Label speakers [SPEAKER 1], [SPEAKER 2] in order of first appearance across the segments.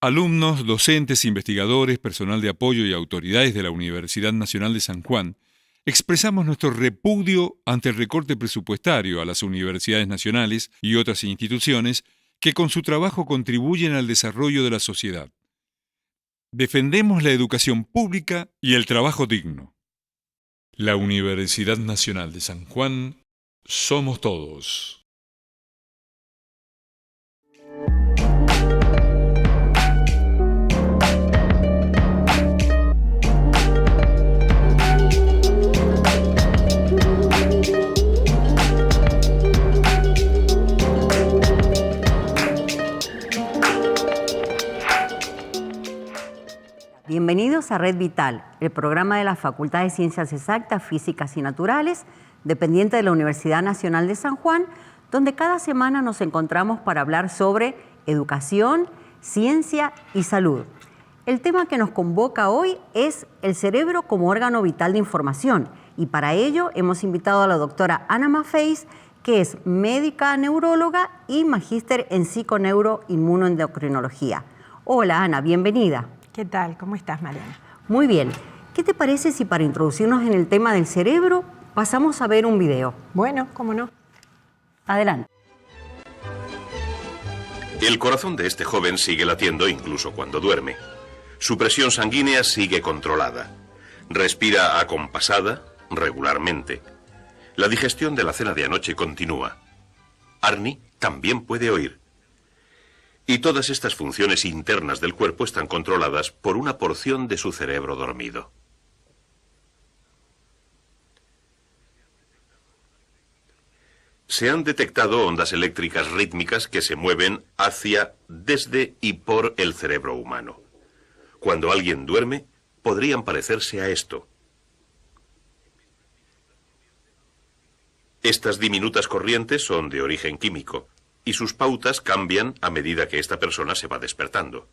[SPEAKER 1] Alumnos, docentes, investigadores, personal de apoyo y autoridades de la Universidad Nacional de San Juan, expresamos nuestro repudio ante el recorte presupuestario a las universidades nacionales y otras instituciones que con su trabajo contribuyen al desarrollo de la sociedad. Defendemos la educación pública y el trabajo digno. La Universidad Nacional de San Juan somos todos.
[SPEAKER 2] Bienvenidos a Red Vital, el programa de la Facultad de Ciencias Exactas, Físicas y Naturales, dependiente de la Universidad Nacional de San Juan, donde cada semana nos encontramos para hablar sobre educación, ciencia y salud. El tema que nos convoca hoy es el cerebro como órgano vital de información, y para ello hemos invitado a la doctora Ana Maffeis, que es médica neuróloga y magíster en psiconeuroinmunoendocrinología. Hola Ana, bienvenida.
[SPEAKER 3] ¿Qué tal? ¿Cómo estás, Mariana?
[SPEAKER 2] Muy bien. ¿Qué te parece si para introducirnos en el tema del cerebro pasamos a ver un video?
[SPEAKER 3] Bueno, cómo no.
[SPEAKER 2] Adelante.
[SPEAKER 4] El corazón de este joven sigue latiendo incluso cuando duerme. Su presión sanguínea sigue controlada. Respira acompasada, regularmente. La digestión de la cena de anoche continúa. Arnie también puede oír. Y todas estas funciones internas del cuerpo están controladas por una porción de su cerebro dormido. Se han detectado ondas eléctricas rítmicas que se mueven hacia, desde y por el cerebro humano. Cuando alguien duerme, podrían parecerse a esto. Estas diminutas corrientes son de origen químico, y sus pautas cambian a medida que esta persona se va despertando.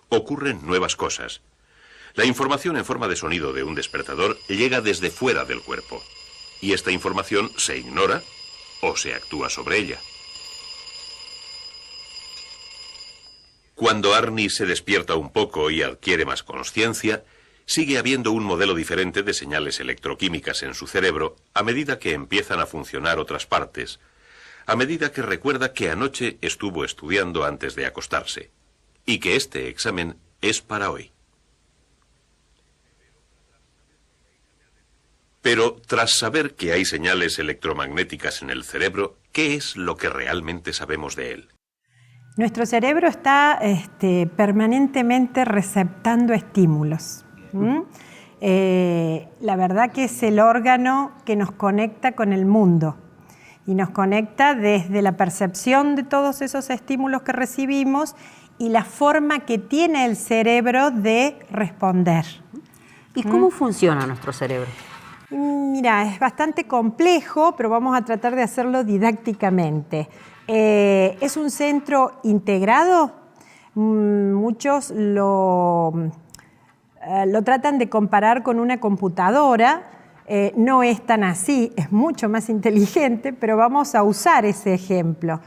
[SPEAKER 4] Ocurren nuevas cosas. La información en forma de sonido de un despertador llega desde fuera del cuerpo, y esta información se ignora o se actúa sobre ella. Cuando Arnie se despierta un poco y adquiere más consciencia, sigue habiendo un modelo diferente de señales electroquímicas en su cerebro a medida que empiezan a funcionar otras partes, a medida que recuerda que anoche estuvo estudiando antes de acostarse, y que este examen es para hoy. Pero tras saber que hay señales electromagnéticas en el cerebro, ¿qué es lo que realmente sabemos de él?
[SPEAKER 3] Nuestro cerebro está permanentemente receptando estímulos. La verdad que es el órgano que nos conecta con el mundo. Y nos conecta desde la percepción de todos esos estímulos que recibimos y la forma que tiene el cerebro de responder.
[SPEAKER 2] ¿Y cómo funciona nuestro cerebro?
[SPEAKER 3] Mira, es bastante complejo, pero vamos a tratar de hacerlo didácticamente. Es un centro integrado. Muchos lo tratan de comparar con una computadora. No es tan así, es mucho más inteligente, pero vamos a usar ese ejemplo.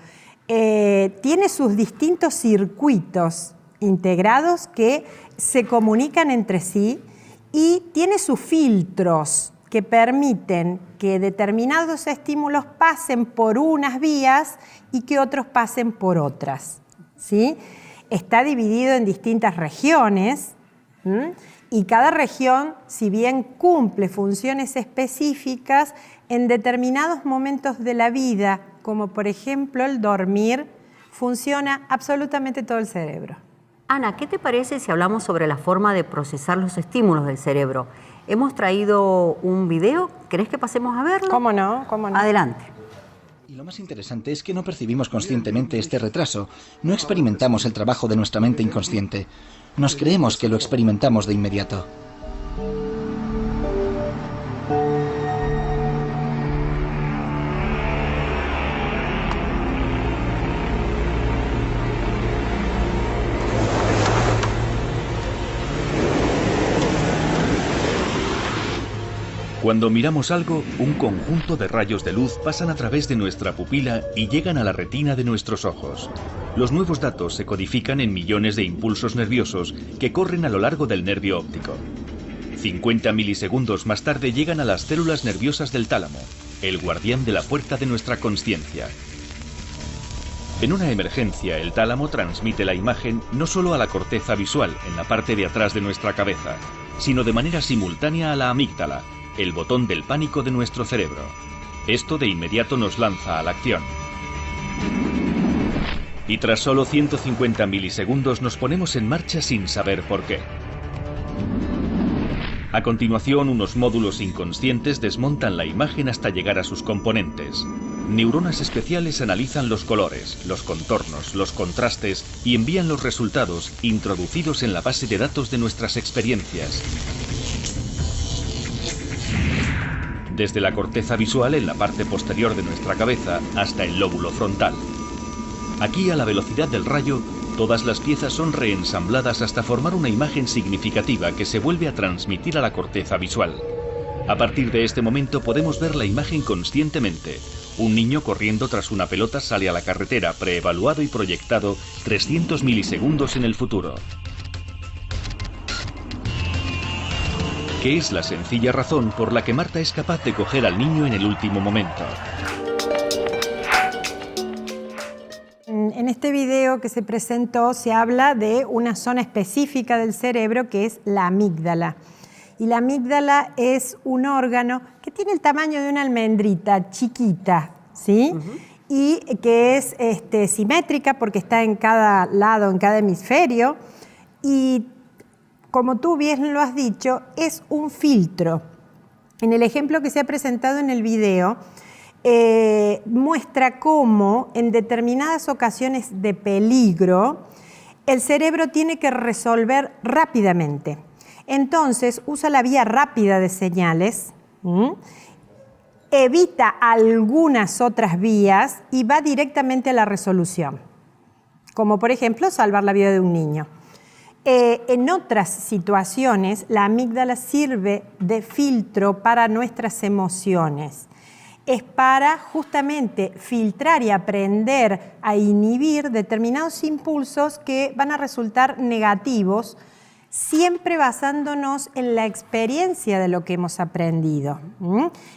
[SPEAKER 3] Tiene sus distintos circuitos integrados que se comunican entre sí y tiene sus filtros que permiten que determinados estímulos pasen por unas vías y que otros pasen por otras, ¿sí? Está dividido en distintas regiones. Y cada región, si bien cumple funciones específicas, en determinados momentos de la vida, como por ejemplo el dormir, funciona absolutamente todo el cerebro.
[SPEAKER 2] Ana, ¿qué te parece si hablamos sobre la forma de procesar los estímulos del cerebro? Hemos traído un video, ¿querés que pasemos a verlo?
[SPEAKER 3] ¿Cómo no? ¿Cómo no?
[SPEAKER 2] Adelante.
[SPEAKER 5] Y lo más interesante es que no percibimos conscientemente este retraso, no experimentamos el trabajo de nuestra mente inconsciente. Nos creemos que lo experimentamos de inmediato.
[SPEAKER 6] Cuando miramos algo, un conjunto de rayos de luz pasan a través de nuestra pupila y llegan a la retina de nuestros ojos. Los nuevos datos se codifican en millones de impulsos nerviosos que corren a lo largo del nervio óptico. 50 milisegundos más tarde llegan a las células nerviosas del tálamo, el guardián de la puerta de nuestra consciencia. En una emergencia, el tálamo transmite la imagen no solo a la corteza visual, en la parte de atrás de nuestra cabeza, sino de manera simultánea a la amígdala, el botón del pánico de nuestro cerebro. Esto de inmediato nos lanza a la acción. Y tras solo 150 milisegundos nos ponemos en marcha sin saber por qué. A continuación, unos módulos inconscientes desmontan la imagen hasta llegar a sus componentes. Neuronas especiales analizan los colores, los contornos, los contrastes y envían los resultados introducidos en la base de datos de nuestras experiencias. Desde la corteza visual en la parte posterior de nuestra cabeza hasta el lóbulo frontal. Aquí, a la velocidad del rayo, todas las piezas son reensambladas hasta formar una imagen significativa que se vuelve a transmitir a la corteza visual. A partir de este momento podemos ver la imagen conscientemente. Un niño corriendo tras una pelota sale a la carretera, preevaluado y proyectado 300 milisegundos en el futuro. Que es la sencilla razón por la que Marta es capaz de coger al niño en el último momento.
[SPEAKER 3] En este video que se presentó se habla de una zona específica del cerebro que es la amígdala. Y la amígdala es un órgano que tiene el tamaño de una almendrita chiquita, ¿sí? Y que es simétrica porque está en cada lado, en cada hemisferio. Y como tú bien lo has dicho, es un filtro. En el ejemplo que se ha presentado en el video, muestra cómo en determinadas ocasiones de peligro el cerebro tiene que resolver rápidamente. Entonces usa la vía rápida de señales, evita algunas otras vías y va directamente a la resolución, como por ejemplo salvar la vida de un niño. En otras situaciones, la amígdala sirve de filtro para nuestras emociones. Es para justamente filtrar y aprender a inhibir determinados impulsos que van a resultar negativos, siempre basándonos en la experiencia de lo que hemos aprendido.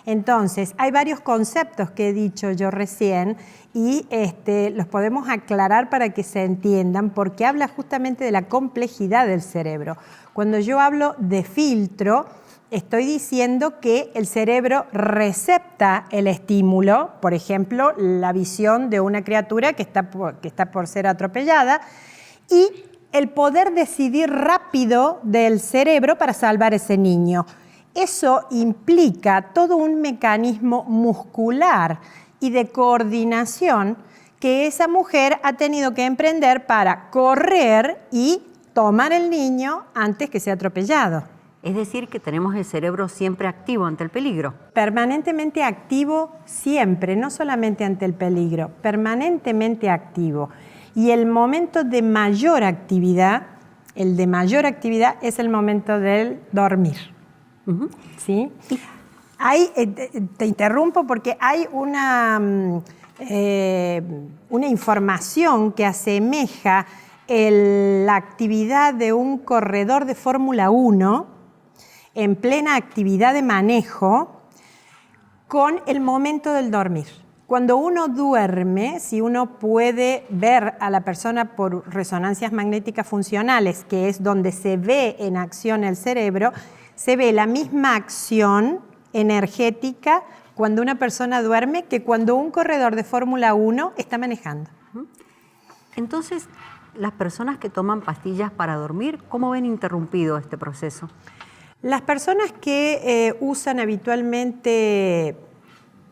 [SPEAKER 3] Entonces, hay varios conceptos que he dicho yo recién y los podemos aclarar para que se entiendan, porque habla justamente de la complejidad del cerebro. Cuando yo hablo de filtro, estoy diciendo que el cerebro recepta el estímulo, por ejemplo, la visión de una criatura que está por ser atropellada, y el poder decidir rápido del cerebro para salvar a ese niño. Eso implica todo un mecanismo muscular y de coordinación que esa mujer ha tenido que emprender para correr y tomar el niño antes que sea atropellado.
[SPEAKER 2] Es decir, que tenemos el cerebro siempre activo ante el peligro.
[SPEAKER 3] Permanentemente activo siempre, no solamente ante el peligro, permanentemente activo. Y el momento de mayor actividad, es el momento del dormir. ¿Sí? Hay, te interrumpo porque hay una información que asemeja la actividad de un corredor de Fórmula 1 en plena actividad de manejo con el momento del dormir. Cuando uno duerme, si uno puede ver a la persona por resonancias magnéticas funcionales, que es donde se ve en acción el cerebro, se ve la misma acción energética cuando una persona duerme que cuando un corredor de Fórmula 1 está manejando.
[SPEAKER 2] Entonces, las personas que toman pastillas para dormir, ¿cómo ven interrumpido este proceso?
[SPEAKER 3] Las personas que usan habitualmente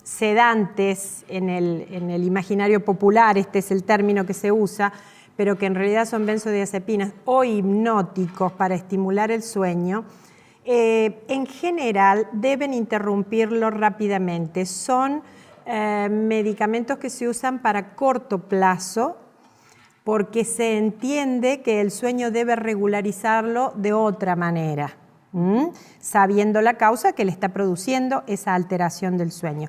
[SPEAKER 3] sedantes en el imaginario popular, este es el término que se usa, pero que en realidad son benzodiazepinas o hipnóticos para estimular el sueño, en general deben interrumpirlo rápidamente. Son medicamentos que se usan para corto plazo porque se entiende que el sueño debe regularizarlo de otra manera. sabiendo la causa que le está produciendo esa alteración del sueño.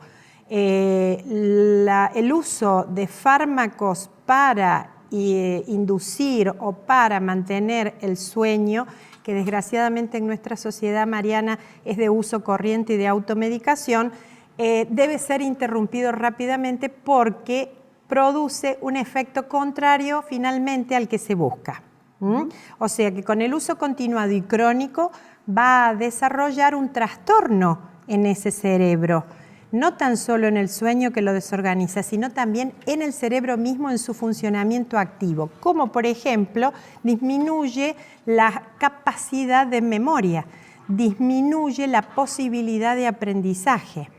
[SPEAKER 3] El uso de fármacos para inducir o para mantener el sueño, que desgraciadamente en nuestra sociedad, Mariana, es de uso corriente y de automedicación, debe ser interrumpido rápidamente porque produce un efecto contrario finalmente al que se busca. O sea que con el uso continuado y crónico va a desarrollar un trastorno en ese cerebro, no tan solo en el sueño que lo desorganiza, sino también en el cerebro mismo, en su funcionamiento activo, como por ejemplo disminuye la capacidad de memoria, disminuye la posibilidad de aprendizaje.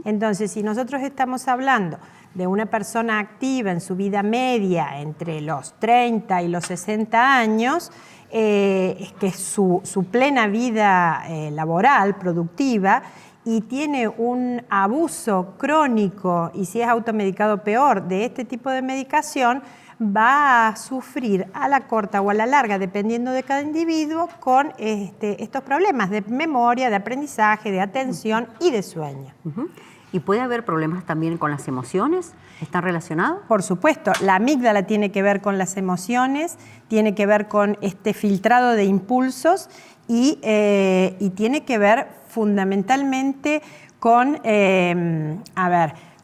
[SPEAKER 3] Entonces, si nosotros estamos hablando de una persona activa en su vida media entre los 30 y los 60 años, que es su plena vida laboral, productiva, y tiene un abuso crónico, y si es automedicado peor, de este tipo de medicación, va a sufrir a la corta o a la larga, dependiendo de cada individuo, con estos problemas de memoria, de aprendizaje, de atención y de sueño.
[SPEAKER 2] ¿Y puede haber problemas también con las emociones? ¿Están relacionados?
[SPEAKER 3] Por supuesto, la amígdala tiene que ver con las emociones, tiene que ver con este filtrado de impulsos y tiene que ver fundamentalmente con,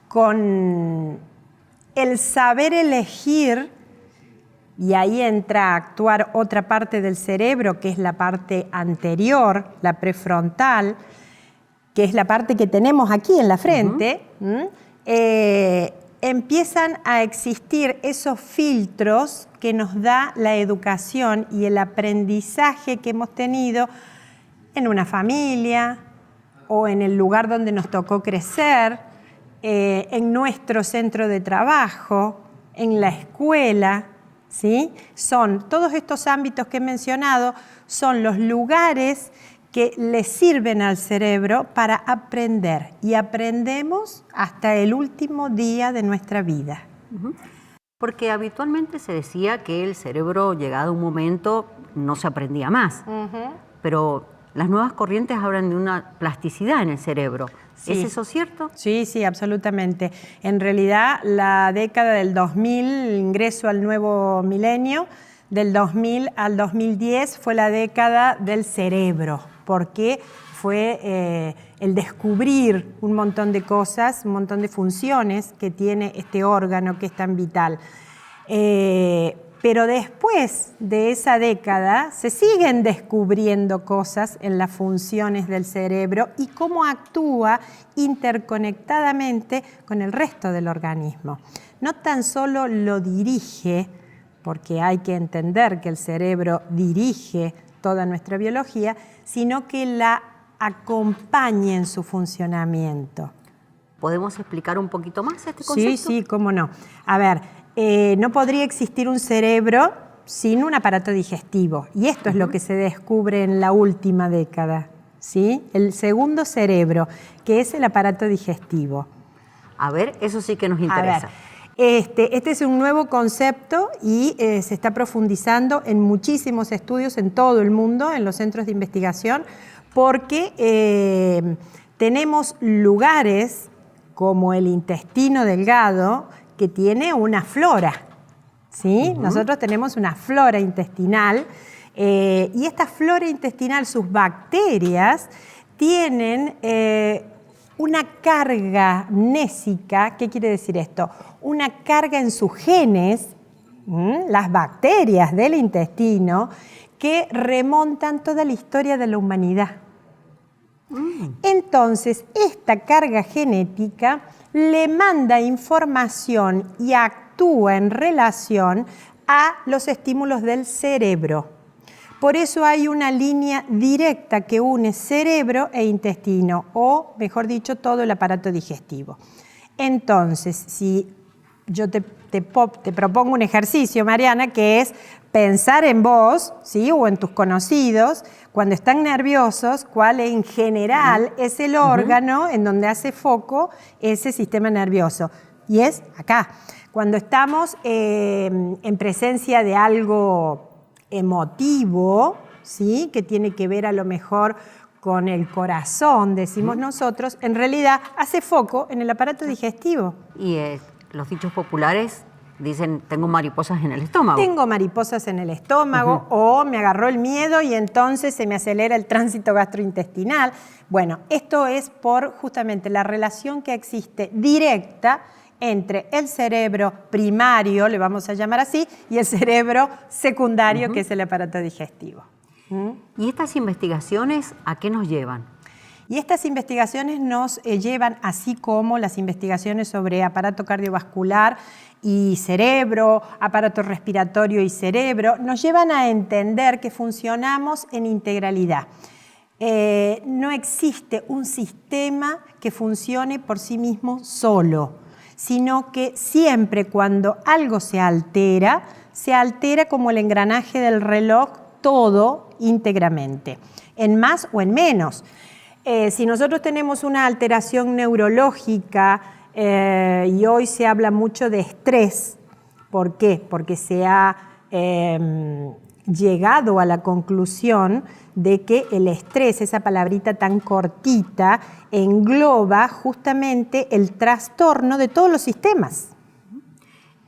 [SPEAKER 3] con el saber elegir, y ahí entra a actuar otra parte del cerebro, que es la parte anterior, la prefrontal, que es la parte que tenemos aquí en la frente. Empiezan a existir esos filtros que nos da la educación y el aprendizaje que hemos tenido en una familia o en el lugar donde nos tocó crecer, en nuestro centro de trabajo, en la escuela, ¿sí? Todos estos ámbitos que he mencionado son los lugares que le sirven al cerebro para aprender, y aprendemos hasta el último día de nuestra vida.
[SPEAKER 2] Porque habitualmente se decía que el cerebro, llegado un momento, no se aprendía más, pero las nuevas corrientes hablan de una plasticidad en el cerebro. Sí. ¿Es eso cierto?
[SPEAKER 3] Sí, sí, absolutamente. En realidad, la década del 2000, ingreso al nuevo milenio, del 2000 al 2010 fue la década del cerebro, porque fue el descubrir un montón de cosas, un montón de funciones que tiene este órgano que es tan vital. Pero después de esa década se siguen descubriendo cosas en las funciones del cerebro y cómo actúa interconectadamente con el resto del organismo. No tan solo lo dirige, porque hay que entender que el cerebro dirige toda nuestra biología, sino que la acompaña en su funcionamiento.
[SPEAKER 2] ¿Podemos explicar un poquito más este concepto?
[SPEAKER 3] Sí, sí, cómo no. A ver, no podría existir un cerebro sin un aparato digestivo, y esto es lo que se descubre en la última década, ¿sí? El segundo cerebro, que es el aparato digestivo.
[SPEAKER 2] A ver, eso sí que nos interesa.
[SPEAKER 3] Este es un nuevo concepto y se está profundizando en muchísimos estudios en todo el mundo, en los centros de investigación, porque tenemos lugares como el intestino delgado que tiene una flora, ¿sí? Nosotros tenemos una flora intestinal y esta flora intestinal, sus bacterias, tienen una carga mnésica. ¿Qué quiere decir esto? Una carga en sus genes, las bacterias del intestino, que remontan toda la historia de la humanidad. Entonces, esta carga genética le manda información y actúa en relación a los estímulos del cerebro. Por eso hay una línea directa que une cerebro e intestino, o mejor dicho, todo el aparato digestivo. Entonces, si yo te propongo un ejercicio, Mariana, que es pensar en vos, ¿sí? O en tus conocidos, cuando están nerviosos, cuál en general es el órgano en donde hace foco ese sistema nervioso. Y es acá. Cuando estamos en presencia de algo emotivo, ¿sí? Que tiene que ver a lo mejor con el corazón, decimos nosotros, en realidad hace foco en el aparato digestivo.
[SPEAKER 2] Y los dichos populares dicen, tengo mariposas en el estómago.
[SPEAKER 3] Tengo mariposas en el estómago o me agarró el miedo y entonces se me acelera el tránsito gastrointestinal. Bueno, esto es por justamente la relación que existe directa entre el cerebro primario, le vamos a llamar así, y el cerebro secundario, que es el aparato digestivo.
[SPEAKER 2] ¿Y estas investigaciones a qué nos llevan?
[SPEAKER 3] Y estas investigaciones nos llevan, así como las investigaciones sobre aparato cardiovascular y cerebro, aparato respiratorio y cerebro, nos llevan a entender que funcionamos en integralidad. No existe un sistema que funcione por sí mismo solo, sino que siempre cuando algo se altera como el engranaje del reloj, todo íntegramente, en más o en menos. Si nosotros tenemos una alteración neurológica y hoy se habla mucho de estrés, ¿por qué? Porque se ha llegado a la conclusión de que el estrés, esa palabrita tan cortita, engloba justamente el trastorno de todos los sistemas.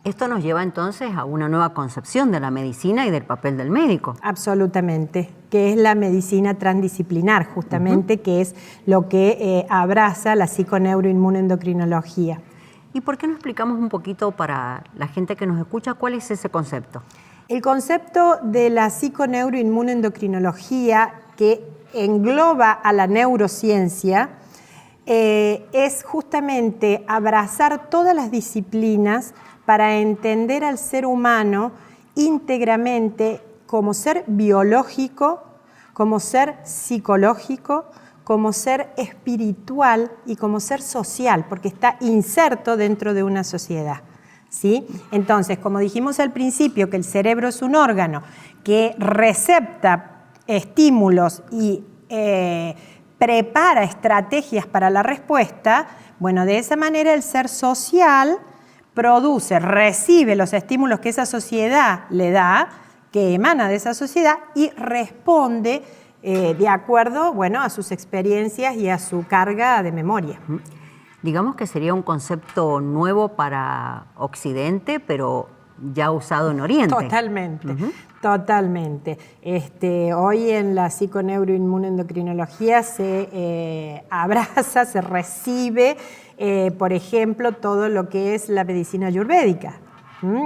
[SPEAKER 2] Esto nos lleva entonces a una nueva concepción de la medicina y del papel del médico.
[SPEAKER 3] Absolutamente, que es la medicina transdisciplinar, justamente, que es lo que abraza la psiconeuroinmunoendocrinología.
[SPEAKER 2] ¿Y por qué no explicamos un poquito para la gente que nos escucha cuál es ese concepto?
[SPEAKER 3] El concepto de la psiconeuroinmunoendocrinología, que engloba a la neurociencia, es justamente abrazar todas las disciplinas para entender al ser humano íntegramente como ser biológico, como ser psicológico, como ser espiritual y como ser social, porque está inserto dentro de una sociedad, ¿sí? Entonces, como dijimos al principio, que el cerebro es un órgano que recepta estímulos y prepara estrategias para la respuesta, bueno, de esa manera el ser social recibe los estímulos que esa sociedad le da, que emana de esa sociedad, y responde de acuerdo, bueno, a sus experiencias y a su carga de memoria.
[SPEAKER 2] Digamos que sería un concepto nuevo para Occidente, pero ya usado en Oriente.
[SPEAKER 3] Totalmente, totalmente. Hoy en la psiconeuroinmunoendocrinología se abraza, se recibe, por ejemplo, todo lo que es la medicina ayurvédica,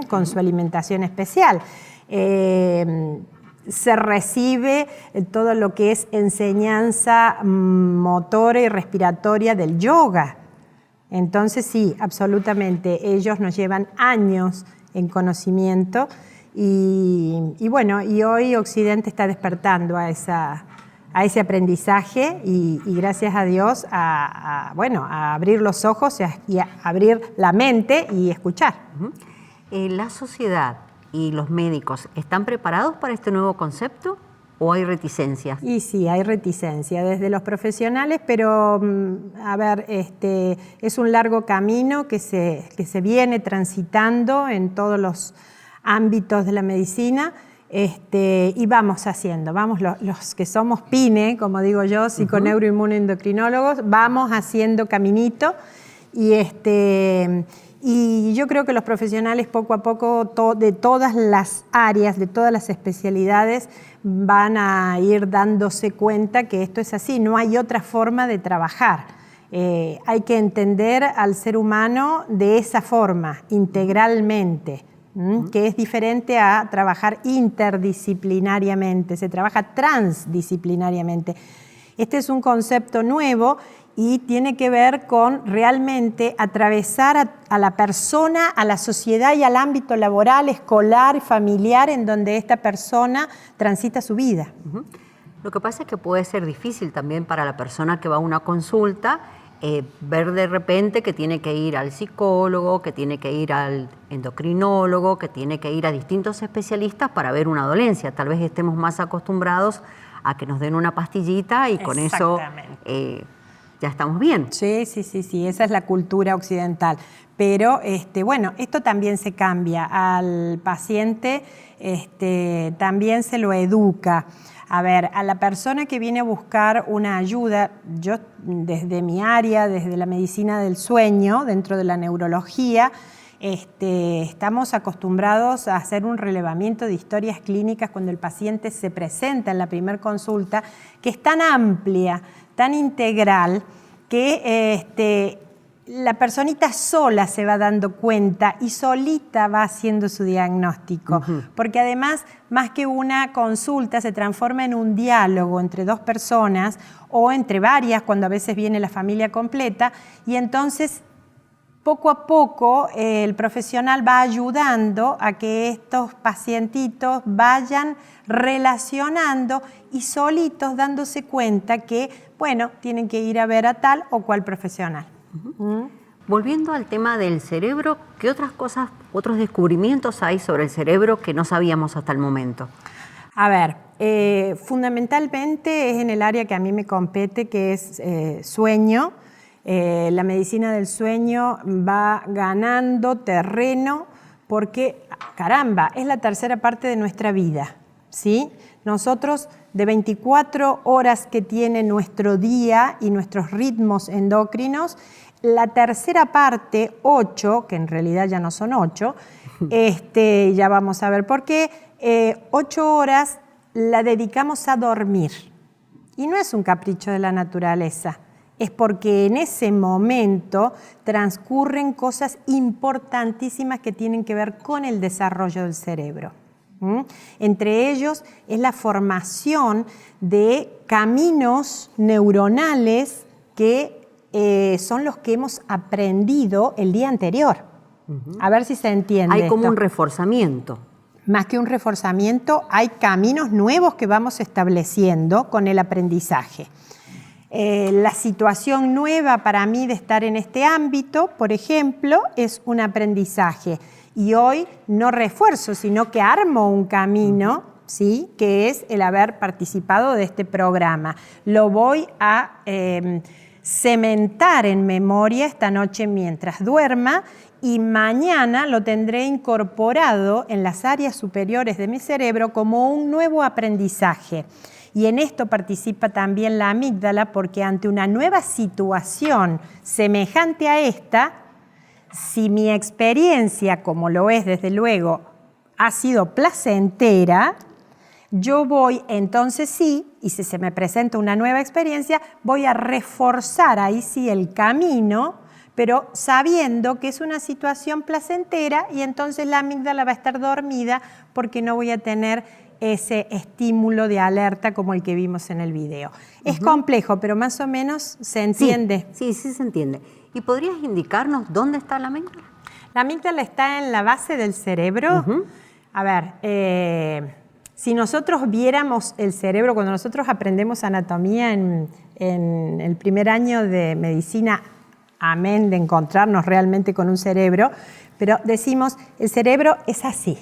[SPEAKER 3] con su alimentación especial. Se recibe todo lo que es enseñanza motora y respiratoria del yoga. Entonces sí, absolutamente, ellos nos llevan años en conocimiento y bueno, y hoy Occidente está despertando a ese aprendizaje y gracias a Dios a abrir los ojos y a abrir la mente y escuchar.
[SPEAKER 2] ¿La sociedad y los médicos están preparados para este nuevo concepto o hay reticencias?
[SPEAKER 3] Y sí, hay reticencia desde los profesionales, pero a ver, es un largo camino que se viene transitando en todos los ámbitos de la medicina. Y vamos los que somos PINE, como digo yo, psiconeuroinmunoendocrinólogos, vamos haciendo caminito y yo creo que los profesionales poco a poco de todas las áreas, de todas las especialidades, van a ir dándose cuenta que esto es así, no hay otra forma de trabajar. Hay que entender al ser humano de esa forma, integralmente, que es diferente a trabajar interdisciplinariamente, se trabaja transdisciplinariamente. Este es un concepto nuevo y tiene que ver con realmente atravesar a la persona, a la sociedad y al ámbito laboral, escolar, familiar, en donde esta persona transita su vida.
[SPEAKER 2] Lo que pasa es que puede ser difícil también para la persona que va a una consulta ver de repente que tiene que ir al psicólogo, que tiene que ir al endocrinólogo, que tiene que ir a distintos especialistas para ver una dolencia. Tal vez estemos más acostumbrados a que nos den una pastillita y con eso ya estamos bien.
[SPEAKER 3] Sí, esa es la cultura occidental. Pero bueno, esto también se cambia. Al paciente también se lo educa. A ver, a la persona que viene a buscar una ayuda, yo desde mi área, desde la medicina del sueño, dentro de la neurología, estamos acostumbrados a hacer un relevamiento de historias clínicas cuando el paciente se presenta en la primera consulta, que es tan amplia, tan integral, que la personita sola se va dando cuenta y solita va haciendo su diagnóstico. Porque además, más que una consulta, se transforma en un diálogo entre dos personas o entre varias, cuando a veces viene la familia completa, y entonces poco a poco el profesional va ayudando a que estos pacientitos vayan relacionando y solitos dándose cuenta que, bueno, tienen que ir a ver a tal o cual profesional.
[SPEAKER 2] Volviendo al tema del cerebro, ¿qué otras cosas, otros descubrimientos hay sobre el cerebro que no sabíamos hasta el momento?
[SPEAKER 3] A ver, fundamentalmente es en el área que a mí me compete, que es sueño. La medicina del sueño va ganando terreno porque, caramba, es la tercera parte de nuestra vida, ¿sí? Nosotros, de 24 horas que tiene nuestro día y nuestros ritmos endocrinos, la tercera parte, 8, que en realidad ya no son 8, ya vamos a ver por qué, 8 horas la dedicamos a dormir. Y no es un capricho de la naturaleza, es porque en ese momento transcurren cosas importantísimas que tienen que ver con el desarrollo del cerebro. Entre ellos es la formación de caminos neuronales que son los que hemos aprendido el día anterior. A ver si se entiende.
[SPEAKER 2] Hay como un reforzamiento.
[SPEAKER 3] Más que un reforzamiento, hay caminos nuevos que vamos estableciendo con el aprendizaje. La situación nueva para mí de estar en este ámbito, por ejemplo, es un aprendizaje. Y hoy no refuerzo, sino que armo un camino, ¿sí?, que es el haber participado de este programa. Lo voy a cementar en memoria esta noche mientras duerma y mañana lo tendré incorporado en las áreas superiores de mi cerebro como un nuevo aprendizaje. Y en esto participa también la amígdala, porque ante una nueva situación semejante a esta, si mi experiencia, como lo es desde luego, ha sido placentera, yo voy entonces sí, y si se me presenta una nueva experiencia, voy a reforzar ahí sí el camino, pero sabiendo que es una situación placentera y entonces la amígdala va a estar dormida porque no voy a tener ese estímulo de alerta como el que vimos en el video. Es complejo, pero más o menos se entiende.
[SPEAKER 2] Sí, se entiende. ¿Y podrías indicarnos dónde está la amígdala?
[SPEAKER 3] La amígdala está en la base del cerebro. A ver, si nosotros viéramos el cerebro, cuando nosotros aprendemos anatomía en el primer año de medicina, amén de encontrarnos realmente con un cerebro, pero decimos, el cerebro es así,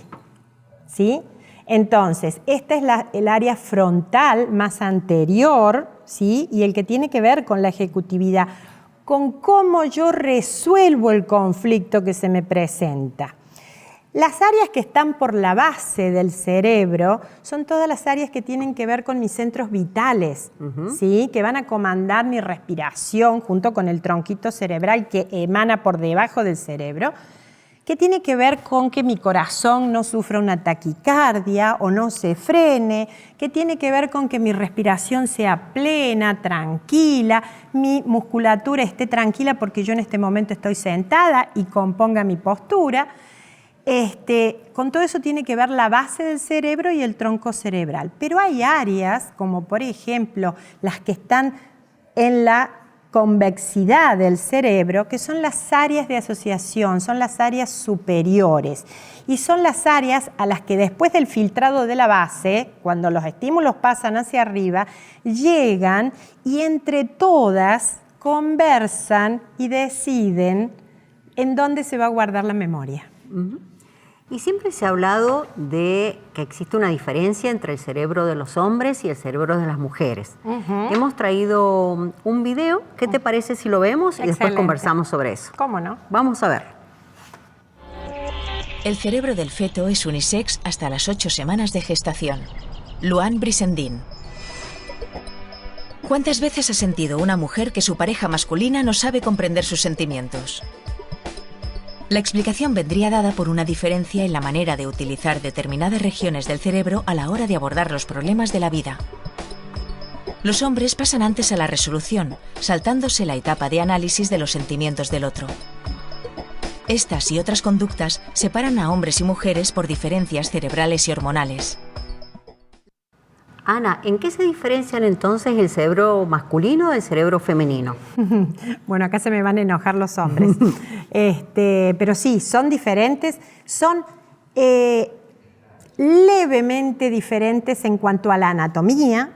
[SPEAKER 3] ¿sí? Entonces, esta es el área frontal más anterior, ¿sí?, y el que tiene que ver con la ejecutividad, con cómo yo resuelvo el conflicto que se me presenta. Las áreas que están por la base del cerebro son todas las áreas que tienen que ver con mis centros vitales, ¿sí?, que van a comandar mi respiración junto con el tronquito cerebral que emana por debajo del cerebro, que tiene que ver con que mi corazón no sufra una taquicardia o no se frene, que tiene que ver con que mi respiración sea plena, tranquila, mi musculatura esté tranquila porque yo en este momento estoy sentada y componga mi postura. Con todo eso tiene que ver la base del cerebro y el tronco cerebral. Pero hay áreas, como por ejemplo las que están en la convexidad del cerebro, que son las áreas de asociación, son las áreas superiores y son las áreas a las que después del filtrado de la base, cuando los estímulos pasan hacia arriba, llegan y entre todas conversan y deciden en dónde se va a guardar la memoria.
[SPEAKER 2] Y siempre se ha hablado de que existe una diferencia entre el cerebro de los hombres y el cerebro de las mujeres. Hemos traído un video. ¿Qué te parece si lo vemos? Y después conversamos sobre eso.
[SPEAKER 3] ¿Cómo no?
[SPEAKER 2] Vamos a ver.
[SPEAKER 7] El cerebro del feto es unisex hasta las 8 semanas de gestación. Luan Brisendin. ¿Cuántas veces ha sentido una mujer que su pareja masculina no sabe comprender sus sentimientos? La explicación vendría dada por una diferencia en la manera de utilizar determinadas regiones del cerebro a la hora de abordar los problemas de la vida. Los hombres pasan antes a la resolución, saltándose la etapa de análisis de los sentimientos del otro. Estas y otras conductas separan a hombres y mujeres por diferencias cerebrales y hormonales.
[SPEAKER 2] Ana, ¿en qué se diferencian entonces el cerebro masculino del cerebro femenino?
[SPEAKER 3] Bueno, acá se me van a enojar los hombres. Pero sí, son diferentes, son levemente diferentes en cuanto a la anatomía,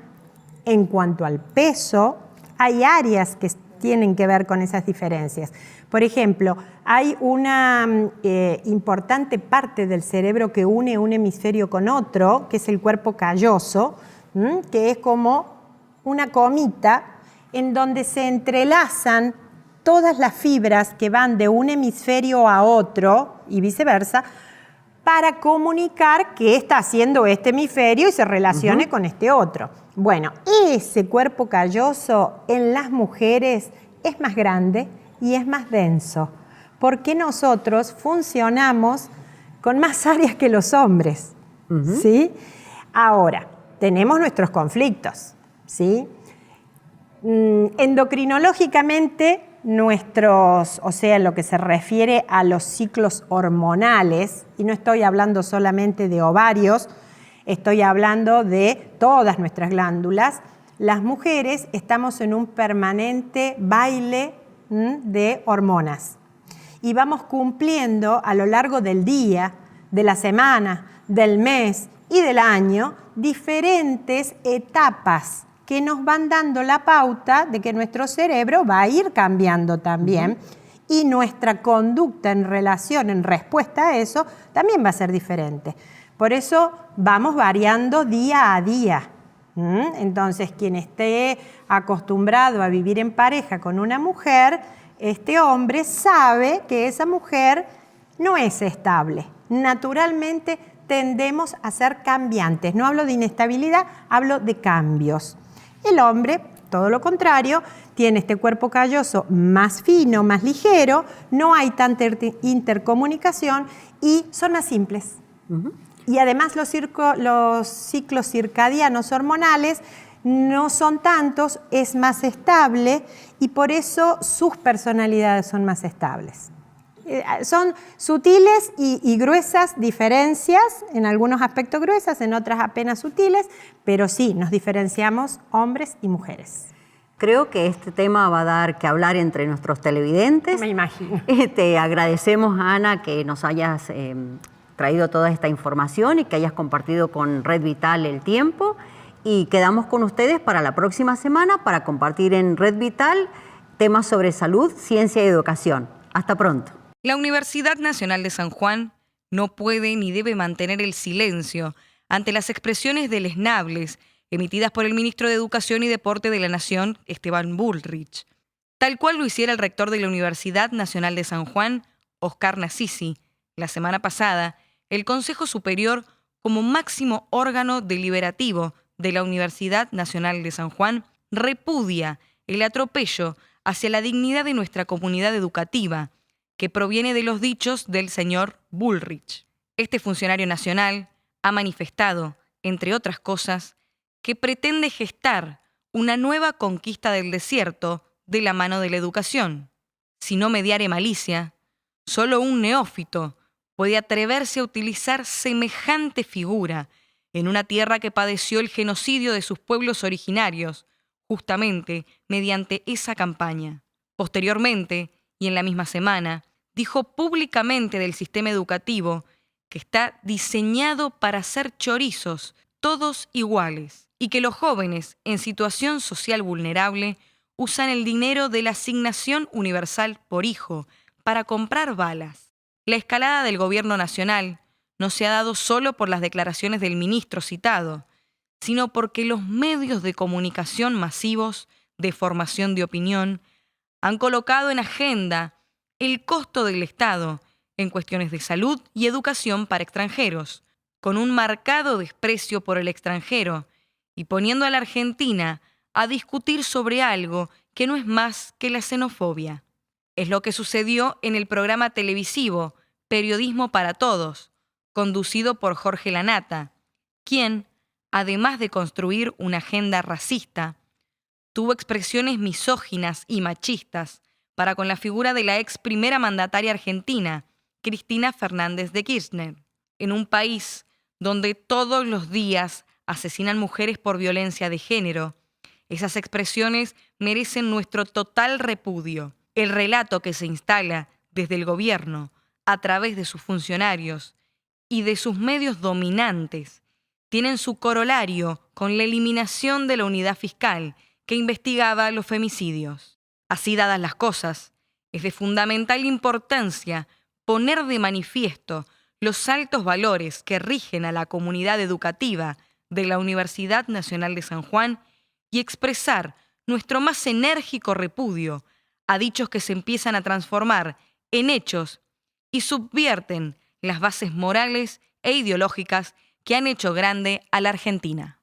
[SPEAKER 3] en cuanto al peso. Hay áreas que tienen que ver con esas diferencias. Por ejemplo, hay una importante parte del cerebro que une un hemisferio con otro, que es el cuerpo calloso, que es como una comita en donde se entrelazan todas las fibras que van de un hemisferio a otro y viceversa para comunicar qué está haciendo este hemisferio y se relacione con este otro. Bueno, ese cuerpo calloso en las mujeres es más grande y es más denso, porque nosotros funcionamos con más áreas que los hombres, ¿sí? Ahora, tenemos nuestros conflictos, ¿sí? Endocrinológicamente, o sea, en lo que se refiere a los ciclos hormonales, y no estoy hablando solamente de ovarios, estoy hablando de todas nuestras glándulas, las mujeres estamos en un permanente baile de hormonas y vamos cumpliendo a lo largo del día, de la semana, del mes y del año diferentes etapas que nos van dando la pauta de que nuestro cerebro va a ir cambiando también y nuestra conducta en relación, en respuesta a eso, también va a ser diferente. Por eso vamos variando día a día. Entonces, quien esté acostumbrado a vivir en pareja con una mujer, este hombre sabe que esa mujer no es estable. Naturalmente tendemos a ser cambiantes. No hablo de inestabilidad, hablo de cambios. El hombre, todo lo contrario, tiene este cuerpo calloso más fino, más ligero, no hay tanta intercomunicación y son más simples. Y además los ciclos circadianos hormonales no son tantos, es más estable y por eso sus personalidades son más estables. Son sutiles y gruesas diferencias, en algunos aspectos gruesas, en otras apenas sutiles, pero sí, nos diferenciamos hombres y mujeres.
[SPEAKER 2] Creo que este tema va a dar que hablar entre nuestros televidentes.
[SPEAKER 3] Me imagino.
[SPEAKER 2] Te agradecemos, Ana, que nos hayas traído toda esta información y que hayas compartido con Red Vital el tiempo. Y quedamos con ustedes para la próxima semana para compartir en Red Vital temas sobre salud, ciencia y educación. Hasta pronto.
[SPEAKER 8] La Universidad Nacional de San Juan no puede ni debe mantener el silencio ante las expresiones deleznables emitidas por el ministro de Educación y Deporte de la Nación, Esteban Bullrich, tal cual lo hiciera el rector de la Universidad Nacional de San Juan, Oscar Nasisi. La semana pasada, el Consejo Superior, como máximo órgano deliberativo de la Universidad Nacional de San Juan, repudia el atropello hacia la dignidad de nuestra comunidad educativa, que proviene de los dichos del señor Bullrich. Este funcionario nacional ha manifestado, entre otras cosas, que pretende gestar una nueva conquista del desierto de la mano de la educación. Si no mediare malicia, solo un neófito puede atreverse a utilizar semejante figura en una tierra que padeció el genocidio de sus pueblos originarios, justamente mediante esa campaña. Posteriormente, y en la misma semana, dijo públicamente del sistema educativo que está diseñado para hacer chorizos, todos iguales, y que los jóvenes en situación social vulnerable usan el dinero de la asignación universal por hijo para comprar balas. La escalada del gobierno nacional no se ha dado solo por las declaraciones del ministro citado, sino porque los medios de comunicación masivos de formación de opinión han colocado en agenda el costo del Estado en cuestiones de salud y educación para extranjeros, con un marcado desprecio por el extranjero y poniendo a la Argentina a discutir sobre algo que no es más que la xenofobia. Es lo que sucedió en el programa televisivo Periodismo para Todos, conducido por Jorge Lanata, quien, además de construir una agenda racista, tuvo expresiones misóginas y machistas para con la figura de la ex primera mandataria argentina, Cristina Fernández de Kirchner, en un país donde todos los días asesinan mujeres por violencia de género. Esas expresiones merecen nuestro total repudio. El relato que se instala desde el gobierno, a través de sus funcionarios y de sus medios dominantes, tienen su corolario con la eliminación de la unidad fiscal que investigaba los femicidios. Así dadas las cosas, es de fundamental importancia poner de manifiesto los altos valores que rigen a la comunidad educativa de la Universidad Nacional de San Juan y expresar nuestro más enérgico repudio a dichos que se empiezan a transformar en hechos y subvierten las bases morales e ideológicas que han hecho grande a la Argentina.